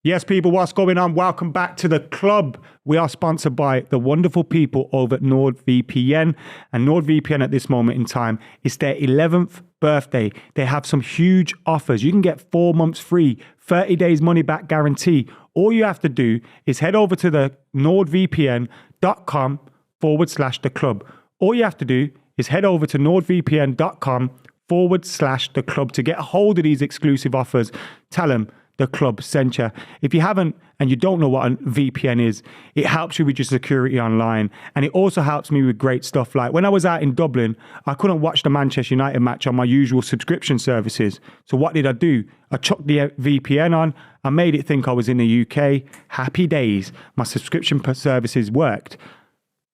Yes, people, what's going on? Welcome back to the club. We are sponsored by the wonderful people over at NordVPN. And NordVPN at this moment in time is their 11th birthday. They have some huge offers. You can get 4 months free, 30 days money back guarantee. All you have to do is head over to the nordvpn.com/the club. All you have to do is head over to nordvpn.com/the club to get a hold of these exclusive offers. Tell them the club sent you. If you haven't and you don't know what a VPN is, it helps you with your security online. And it also helps me with great stuff. Like when I was out in Dublin, I couldn't watch the Manchester United match on my usual subscription services. So what did I do? I chucked the VPN on. I made it think I was in the UK. Happy days. My subscription services worked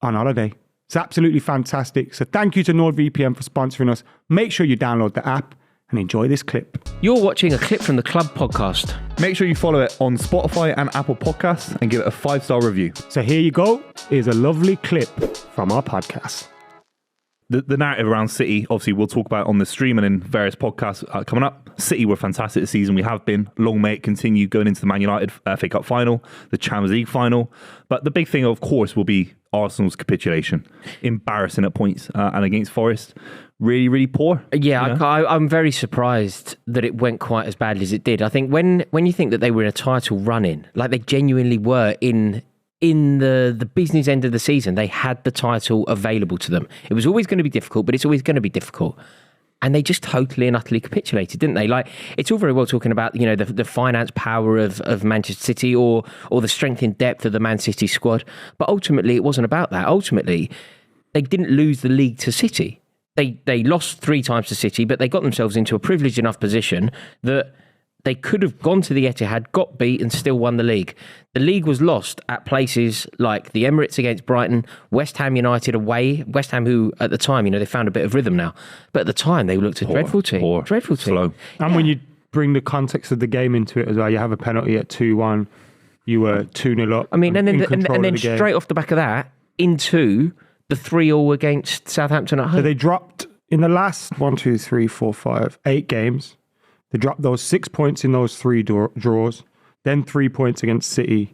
on holiday. It's absolutely fantastic. So thank you to NordVPN for sponsoring us. Make sure you download the app and enjoy this clip. You're watching a clip from the Club podcast. Make sure you follow it on Spotify and Apple Podcasts and give it a 5-star review. So here you go. Here's a lovely clip from our podcast. The narrative around City, obviously, we'll talk about on the stream and in various podcasts coming up. City were fantastic this season. We have been. Long may it continue going into the Man United FA Cup final, the Champions League final. But the big thing, of course, will be Arsenal's capitulation. Embarrassing at points and against Forest. Really, really poor. Yeah, you know? I'm very surprised that it went quite as badly as it did. I think when you think that they were in a title run-in, like they genuinely were in the business end of the season, they had the title available to them. It was always going to be difficult, but it's always going to be difficult. And they just totally and utterly capitulated, didn't they? Like, it's all very well talking about, you know, the finance power of Manchester City or the strength in depth of the Man City squad. But ultimately, it wasn't about that. Ultimately, they didn't lose the league to City. They lost 3 times to City, but they got themselves into a privileged enough position that they could have gone to the Etihad, got beat and still won the league. The league was lost at places like the Emirates against Brighton, West Ham United away. West Ham, who at the time, you know, they found a bit of rhythm now. But at the time, they looked a dreadful team. Dreadful team. Slow. And when you bring the context of the game into it as well, you have a penalty at 2-1. You were 2-0 up. I mean, and then straight off the back of that, into the 3-3 against Southampton at home. So they dropped in the last 8 games. They dropped those 6 points in those 3 draws, then 3 points against City,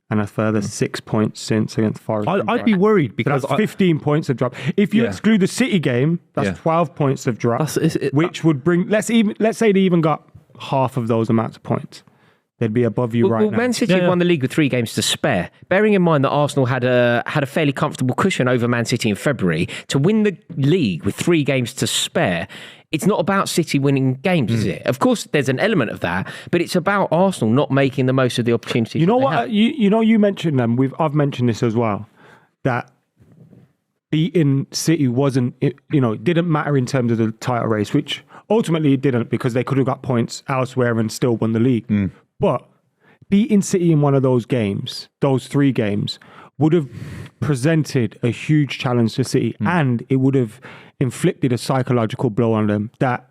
and a further 6 points since against Forest. I'd be worried because that's 15 points have dropped. If you exclude the City game, that's 12 points have dropped, which would bring let's say they even got half of those amounts of points. They'd be above you right now. Man City won the league with 3 games to spare. Bearing in mind that Arsenal had a fairly comfortable cushion over Man City in February, to win the league with 3 games to spare, it's not about City winning games, is it? Of course, there's an element of that, but it's about Arsenal not making the most of the opportunities. You know what? You mentioned them. I've mentioned this as well. That beating City didn't matter in terms of the title race, which ultimately it didn't because they could have got points elsewhere and still won the league. But beating City in one of those games, those 3 games, would have presented a huge challenge to City and it would have inflicted a psychological blow on them that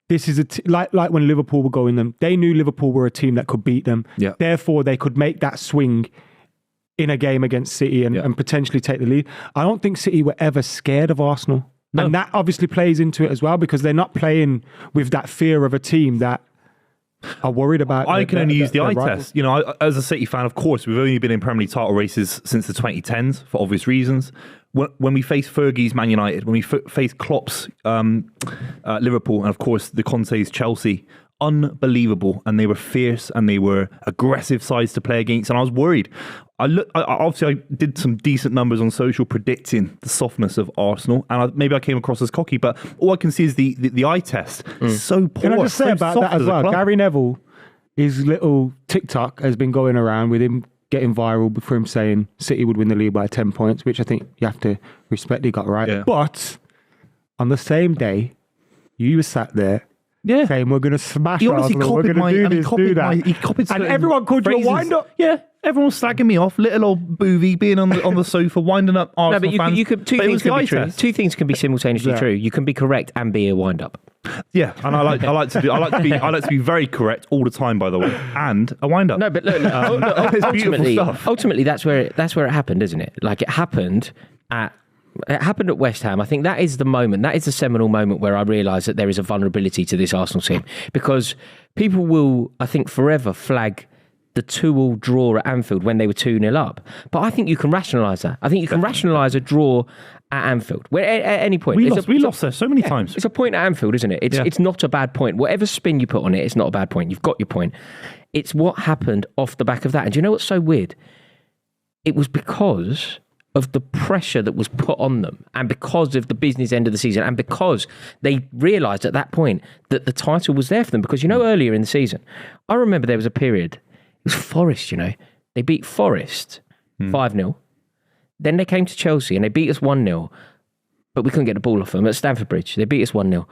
this is like when Liverpool were going them. They knew Liverpool were a team that could beat them. Yeah. Therefore, they could make that swing in a game against City and potentially take the lead. I don't think City were ever scared of Arsenal. No. And that obviously plays into it as well because they're not playing with that fear of a team that are worried about. I can only use the eye test. You know, as a City fan, of course, we've only been in Premier League title races since the 2010s for obvious reasons. When we face Fergie's Man United, when we face Klopp's Liverpool, and of course the Conte's Chelsea, unbelievable, and they were fierce and they were aggressive sides to play against, and I was worried. I did some decent numbers on social predicting the softness of Arsenal, and maybe I came across as cocky, but all I can see is the eye test. So poor. Can I just say about that as well? Gary Neville, his little TikTok has been going around with him getting viral for him saying City would win the league by 10 points, which I think you have to respect he got right. Yeah. But on the same day, you were sat there saying we're going to smash Arsenal, we're going to do that. He copied and everyone called you a wind-up. Yeah, everyone was slagging me off. Little old Buvey being on the sofa, winding up Arsenal fans. You could, two things can be true. 2 things can be simultaneously true. You can be correct and be a wind-up. Yeah, and I like to be very correct all the time, by the way, and a wind-up. No, but look, ultimately, that's where it happened, isn't it? Like it happened at West Ham. I think that is the moment. That is the seminal moment where I realised that there is a vulnerability to this Arsenal team because people will, I think, forever flag the 2-2 draw at Anfield when they were 2-0 up. But I think you can rationalise that. I think you can rationalise a draw at Anfield where at any point. We lost there so many times. It's a point at Anfield, isn't it? It's not a bad point. Whatever spin you put on it, it's not a bad point. You've got your point. It's what happened off the back of that. And do you know what's so weird? It was because of the pressure that was put on them and because of the business end of the season and because they realised at that point that the title was there for them. Because, earlier in the season, I remember there was a period, it was Forest, They beat Forest 5-0. Then they came to Chelsea and they beat us 1-0, but we couldn't get the ball off them at Stamford Bridge. They beat us 1-0.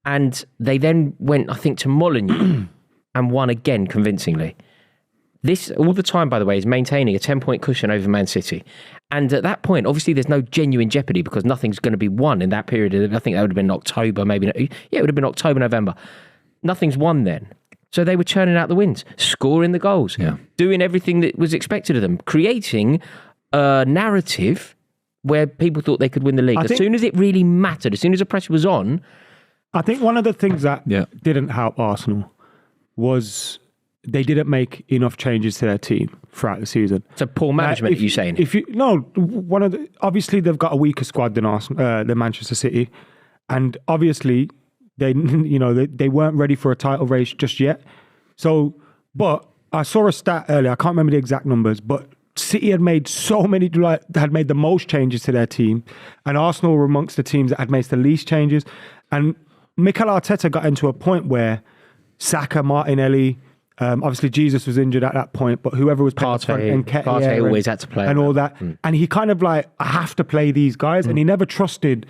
And they then went, I think, to Molineux and won again convincingly. This, all the time, by the way, is maintaining a 10-point cushion over Man City. And at that point, obviously, there's no genuine jeopardy because nothing's going to be won in that period. I think that would have been October, maybe. Yeah, it would have been October, November. Nothing's won then. So they were churning out the wins, scoring the goals, doing everything that was expected of them, creating a narrative where people thought they could win the league. As soon as it really mattered, as soon as the pressure was on. I think one of the things that didn't help Arsenal was they didn't make enough changes to their team throughout the season. So poor management, are you saying? Obviously they've got a weaker squad than Arsenal, than Manchester City, and obviously they weren't ready for a title race just yet. So, but I saw a stat earlier. I can't remember the exact numbers, but City had made had made the most changes to their team, and Arsenal were amongst the teams that had made the least changes. And Mikel Arteta got into a point where Saka, Martinelli. Obviously, Jesus was injured at that point, but whoever was playing front and Partey always had to play and all that. And he kind of I have to play these guys, and he never trusted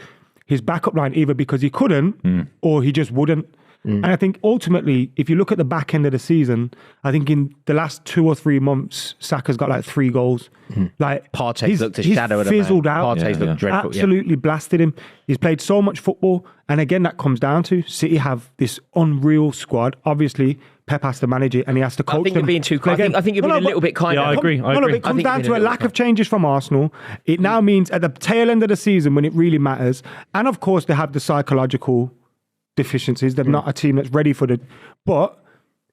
his backup line either because he couldn't or he just wouldn't. And I think ultimately, if you look at the back end of the season, I think in the last 2 or 3 months, Saka's got 3 goals. Partey's looked a shadow of the man. Fizzled out. Partey's looked dreadful. Absolutely blasted him. He's played so much football, and again, that comes down to City have this unreal squad. Obviously, Pep has to manage it and he has to coach them. I think you're being too kind. I think you're being a little bit kind. Yeah, I agree. It comes down to a lack of changes from Arsenal. It now means at the tail end of the season when it really matters, and of course they have the psychological deficiencies. They're not a team that's ready for the... But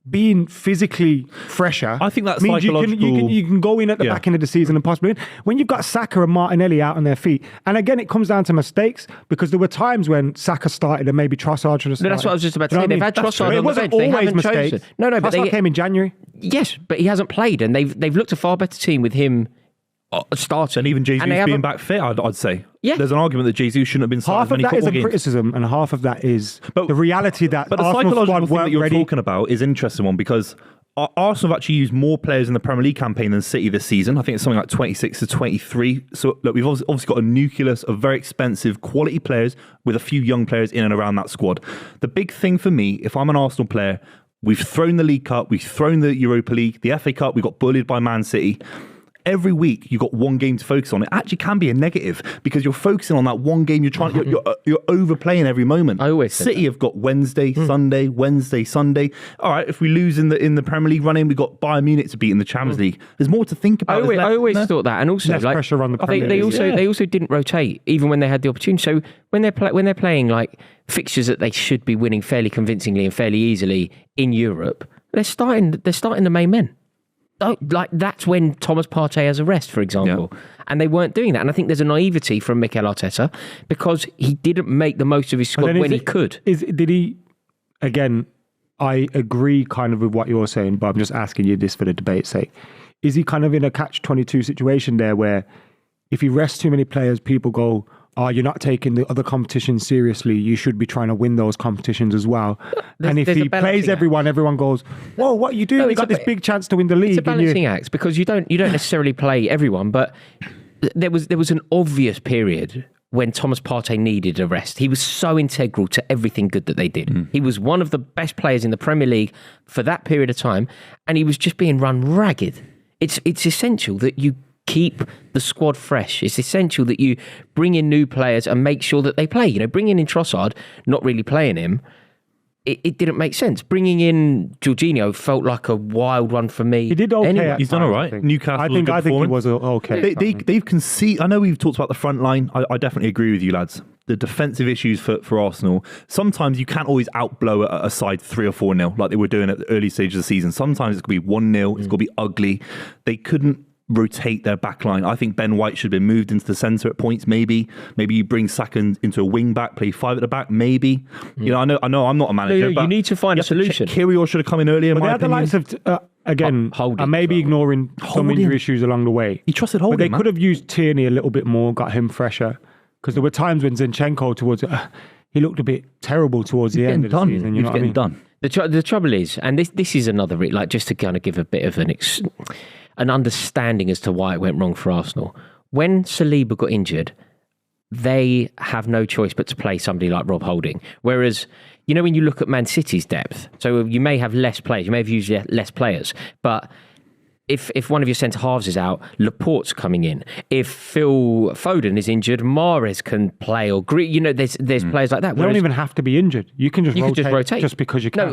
being physically fresher, I think that's means psychological. you can go in at the back end of the season and possibly win. When you've got Saka and Martinelli out on their feet, and again, it comes down to mistakes because there were times when Saka started and maybe Trossard should have started. No, that's what I was just about to say. They've had Trossard on the bench. It wasn't always mistakes. No, but Trossard came in January. Yes, but he hasn't played, and they've looked a far better team with him starting. And even Jesus being back fit, I'd say. Yeah. There's an argument that Jesus shouldn't have been starting half of many that is football a games. criticism, and half of that is the reality that But the Arsenal psychological squad thing that you're ready. talking about is an interesting one because Arsenal have actually used more players in the Premier League campaign than City this season. I think it's something like 26 to 23. So look, we've obviously got a nucleus of very expensive quality players with a few young players in and around that squad. The big thing for me, if I'm an Arsenal player, we've thrown the League Cup, we've thrown the Europa League, the FA Cup, we got bullied by Man City. Every week you've got one game to focus on. It actually can be a negative because you're focusing on that one game. You're overplaying every moment. I always City have got Wednesday, Sunday, Wednesday, Sunday. All right, if we lose in the Premier League running, we've got Bayern Munich to beat in the Champions League. There's more to think about. I always thought that, and also less pressure on the Premier League. They also didn't rotate even when they had the opportunity. So when they're playing like fixtures that they should be winning fairly convincingly and fairly easily in Europe, they're starting the main men. That's when Thomas Partey has a rest, for example. Yeah. And they weren't doing that. And I think there's a naivety from Mikel Arteta because he didn't make the most of his squad when he could. Did he, again, I agree kind of with what you're saying, but I'm just asking you this for the debate's sake. Is he kind of in a catch-22 situation there where if he rests too many players, people go, oh, you're not taking the other competitions seriously. You should be trying to win those competitions as well. And if he plays everyone goes, whoa, what are you doing? You got this big chance to win the league. It's a balancing act because you don't necessarily play everyone, but there was an obvious period when Thomas Partey needed a rest. He was so integral to everything good that they did. He was one of the best players in the Premier League for that period of time, and he was just being run ragged. It's essential that you keep the squad fresh. It's essential that you bring in new players and make sure that they play. Bringing in Trossard, not really playing him, it didn't make sense. Bringing in Jorginho felt like a wild one for me. He did okay. Anyway. He's done all right. Newcastle. I think it was okay. They've conceded. I know we've talked about the front line. I definitely agree with you, lads. The defensive issues for Arsenal. Sometimes you can't always outblow a side 3 or 4-0 like they were doing at the early stage of the season. Sometimes it's going to be 1-0. It's going to be ugly. They couldn't rotate their back line. I think Ben White should have been moved into the centre at points. Maybe you bring Saka into a wing back, play 5 at the back. Maybe you know. I know. I'm not a manager. But you need to find a solution. Kirill should have come in earlier. But they had the likes of Holding, maybe ignoring some injury issues along the way. He trusted Holding. But they could have used Tierney a little bit more, got him fresher, because there were times when Zinchenko he looked a bit terrible towards the end of the season. You know what I mean? Done. The trouble is, and this is another like just to kind of give a bit of an understanding as to why it went wrong for Arsenal. When Saliba got injured, they have no choice but to play somebody like Rob Holding. Whereas, you know, when you look at Man City's depth, so you may have less players, you may have used less players, but if one of your centre halves is out, Laporte's coming in. If Phil Foden is injured, Mahrez can play, or you know, there's players like that. They don't even have to be injured. You can just rotate just because you can. No,